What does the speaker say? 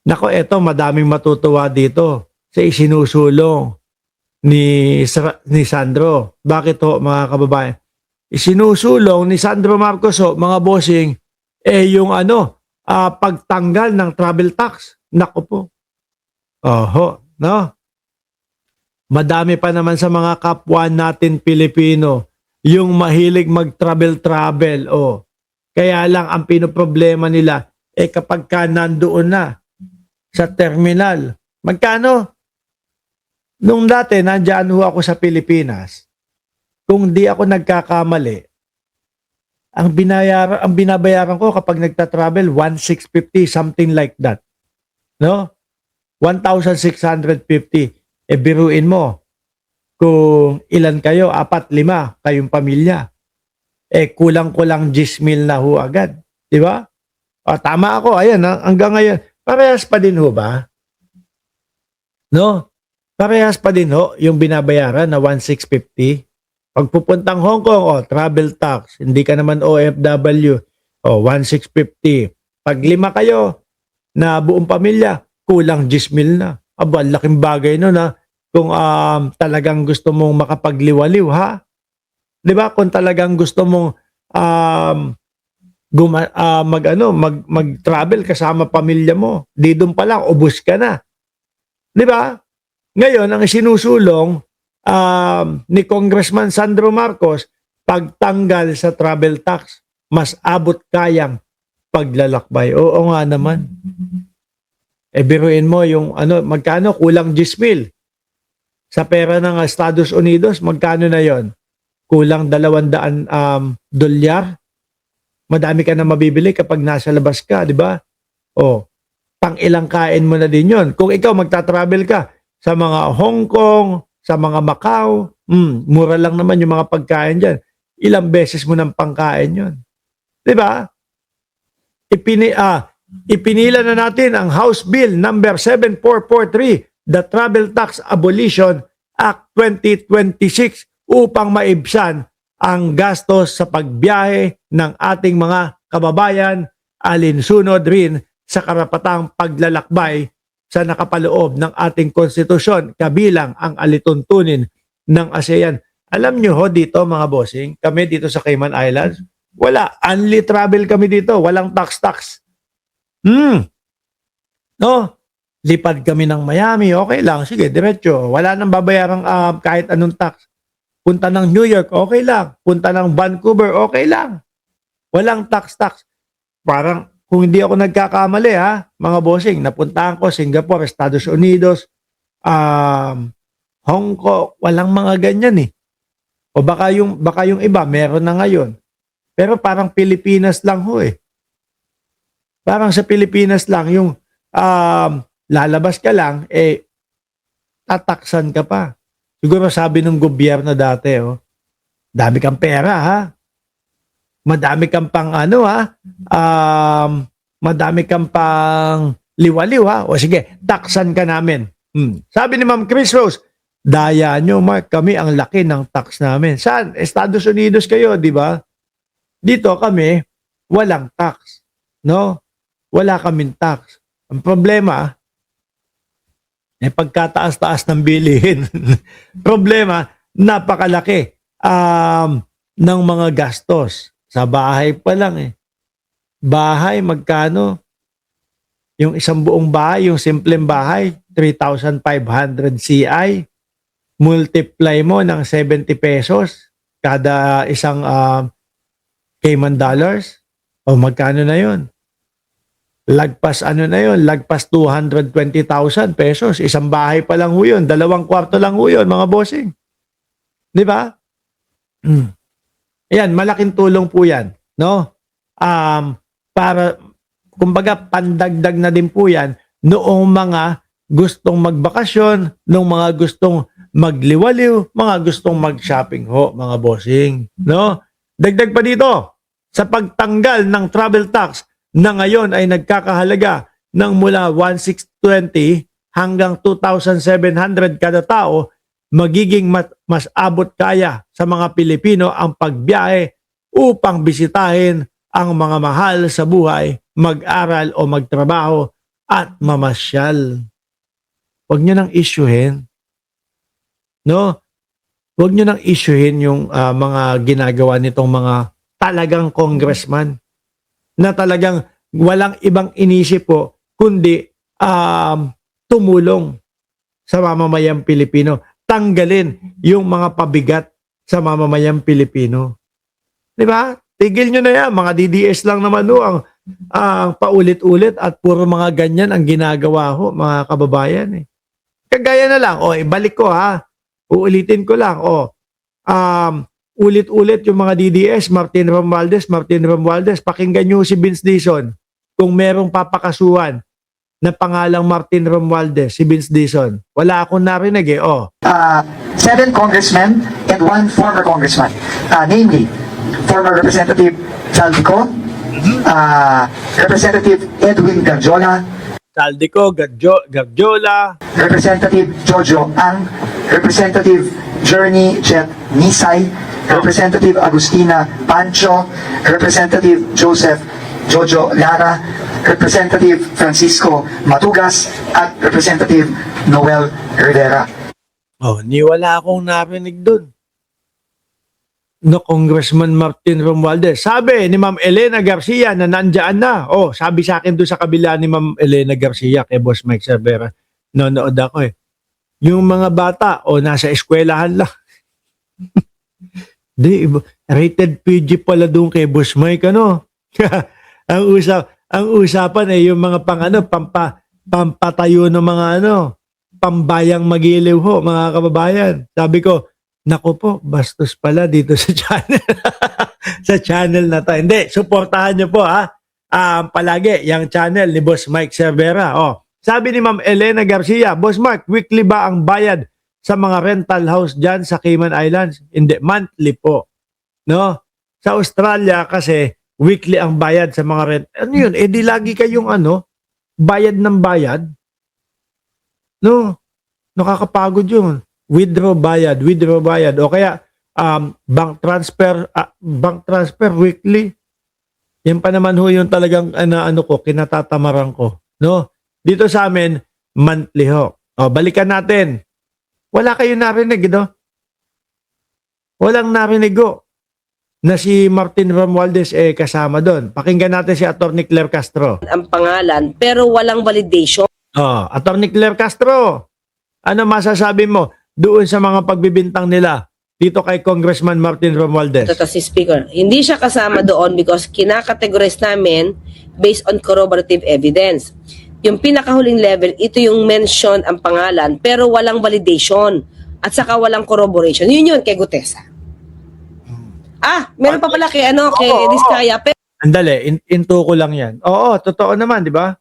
Nako, eto madaming matutuwa dito sa isinusulong ni Sandro. Bakit ho, mga kababayan? Isinusulong ni Sandro Marcos ho, mga bossing, yung pagtanggal ng travel tax. Nako po. Oho, no? Madami pa naman sa mga kapwa natin Pilipino yung mahilig mag-travel-travel. Oh. Kaya lang ang pinoproblema nila kapag ka nandoon na sa terminal. Magkano? Nung dati, nandiyan ho ako sa Pilipinas. Kung di ako nagkakamali, ang binabayaran ko kapag nagta-travel, 1,650, something like that. No? 1,650. Biruin mo, kung ilan kayo, 4, 5, kayong pamilya. Kulang-kulang 10,000 na ho agad. Di ba? Tama ako, ayan, hanggang ngayon. Parehas pa din ho ba? No? Parehas pa din ho yung binabayaran na 1,650. Pag pupuntang Hong Kong, travel tax. Hindi ka naman OFW. 1,650. Pag 5 kayo na buong pamilya, kulang 10,000 na. Aba, laking bagay nun ha. Kung talagang gusto mong makapagliwaliw ha. 'Di ba? Kung talagang gusto mong mag-travel kasama pamilya mo, di doon pa lang ubos ka na. 'Di ba? Ngayon ang sinusulong ni Congressman Sandro Marcos, pagtanggal sa travel tax, mas abot kayang paglalakbay. Oo nga naman. Biruin mo yung magkano, kulang 10,000. Sa pera ng Estados Unidos, magkano na yon? Kulang 200 dolyar. Madami ka na mabibili kapag nasa labas ka, di ba? Pang ilang kain mo na din yon. Kung ikaw magta-travel ka sa mga Hong Kong, sa mga Macau, mura lang naman yung mga pagkain dyan. Ilang beses mo ng pangkain yon. Di ba? Ipinila na natin ang House Bill number 7443, the Travel Tax Abolition Act 2026, upang maibsan ang gastos sa pagbiyahe ng ating mga kababayan, alinsunod rin sa karapatang paglalakbay sa nakapaloob ng ating konstitusyon, kabilang ang alituntunin ng ASEAN. Alam nyo ho dito mga bossing, kami dito sa Cayman Islands, wala, only travel kami dito, walang tax. No? Lipad kami ng Miami, okay lang, sige, diretso. Wala nang babayarang kahit anong tax. Punta ng New York, okay lang. Punta ng Vancouver, okay lang. Walang tax. Parang kung hindi ako nagkakamali mga bossing, napuntahan ko Singapore, Estados Unidos, Hong Kong, walang mga ganyan eh. O baka yung iba, meron na ngayon. Pero parang Pilipinas lang ho eh. Parang sa Pilipinas lang, yung lalabas ka lang, tataksan ka pa. Siguro sabi ng gobyerno dati, dami kang pera ha. Madami kang pang madami kang pang liwaliw ha. O sige, taksan ka namin. Sabi ni Ma'am Chris Rose, daya nyo Mark, kami ang laki ng tax namin. Saan? Estados Unidos kayo, di ba? Dito kami, walang tax. No? Wala kaming tax. Ang problema, pagkataas-taas ng bilihin. Problema, napakalaki ng mga gastos. Sa bahay pa lang Bahay, magkano? Yung isang buong bahay, yung simpleng bahay, 3,500 CI. Multiply mo ng 70 pesos kada isang Cayman dollars. O magkano na yun? Lagpas lagpas 220,000 pesos. Isang bahay pa lang ho yun. 2 kwarto lang ho yun, mga bossing. Di ba? Ayan, malaking tulong po yan. No? Para, kumbaga, pandagdag na din po yan noong mga gustong magbakasyon, noong mga gustong magliwaliw, mga gustong mag-shopping ho, mga bossing. No? Dagdag pa dito, sa pagtanggal ng travel tax, na ngayon ay nagkakahalaga ng mula 1,620 hanggang 2,700 kada tao, magiging mas abot kaya sa mga Pilipino ang pagbiyahe upang bisitahin ang mga mahal sa buhay, mag-aral o magtrabaho at mamasyal. Huwag nyo nang issuehin. No? Huwag nyo nang issuehin yung mga ginagawa nitong mga talagang congressman na talagang walang ibang inisip po kundi tumulong sa mamamayang Pilipino. Tanggalin yung mga pabigat sa mamamayang Pilipino. Di ba? Tigil nyo na yan. Mga DDS lang naman ho ang paulit-ulit at puro mga ganyan ang ginagawa ho, mga kababayan. Kagaya na lang, ibalik ko ha. Uulitin ko lang, ulit-ulit yung mga DDS, Martin Romualdez, pakinggan nyo si Vince Dizon. Kung merong papakasuhan na pangalang Martin Romualdez, si Vince Dizon. Wala akong narinig 7 congressmen and 1 former congressman. Namely, former Representative Chaldico, Representative Edwin Garjola, Chaldico, Garjola, Representative Jojo Ang, Representative Journey Jet Nisay, Representative Agustina Pancho, Representative Joseph Jojo Lara, Representative Francisco Matugas, at Representative Noel Rivera. Wala akong narinig dun. No, Congressman Martin Romualdez. Sabi ni Ma'am Elena Garcia na nandyan na. Sabi sa akin doon sa kabila ni Ma'am Elena Garcia kay Boss Mike Cervera. Nonood ako Yung mga bata, nasa eskwelahan lang. Rated PG pala doon kay Boss Mike, ang usapan yung mga pampatayo ng mga pambayang magiliw ho, mga kababayan. Sabi ko, naku po, bastos pala dito sa channel. Sa channel na to. Hindi, suportahan nyo po palagi yung channel ni Boss Mike Cervera. Sabi ni Ma'am Elena Garcia, Boss Mike, weekly ba ang bayad sa mga rental house dyan sa Cayman Islands? Hindi, monthly po. No? Sa Australia kasi, weekly ang bayad sa mga rent. Ano yun? Di lagi kayong bayad ng bayad? No? Nakakapagod yun. Withdraw bayad. O kaya, bank transfer weekly. Yan pa naman ho yung talagang kinatatamaran ko. No? Dito sa amin, monthly ho. Balikan natin. Wala kayo narinig, Walang narinig na si Martin Romualdez kasama doon. Pakinggan natin si Atty. Claire Castro. Ang pangalan, pero walang validation. Atty. Claire Castro, ano masasabi mo doon sa mga pagbibintang nila dito kay Congressman Martin Romualdez? Ito si Speaker. Hindi siya kasama doon because kinakategorize namin based on corroborative evidence. Yung pinakahuling level, ito yung mention ang pangalan, pero walang validation. At saka walang corroboration. Yun kay Gutesa. Meron pa pala kay Diskaya. Andali, into ko lang yan. Oo, totoo naman, di ba?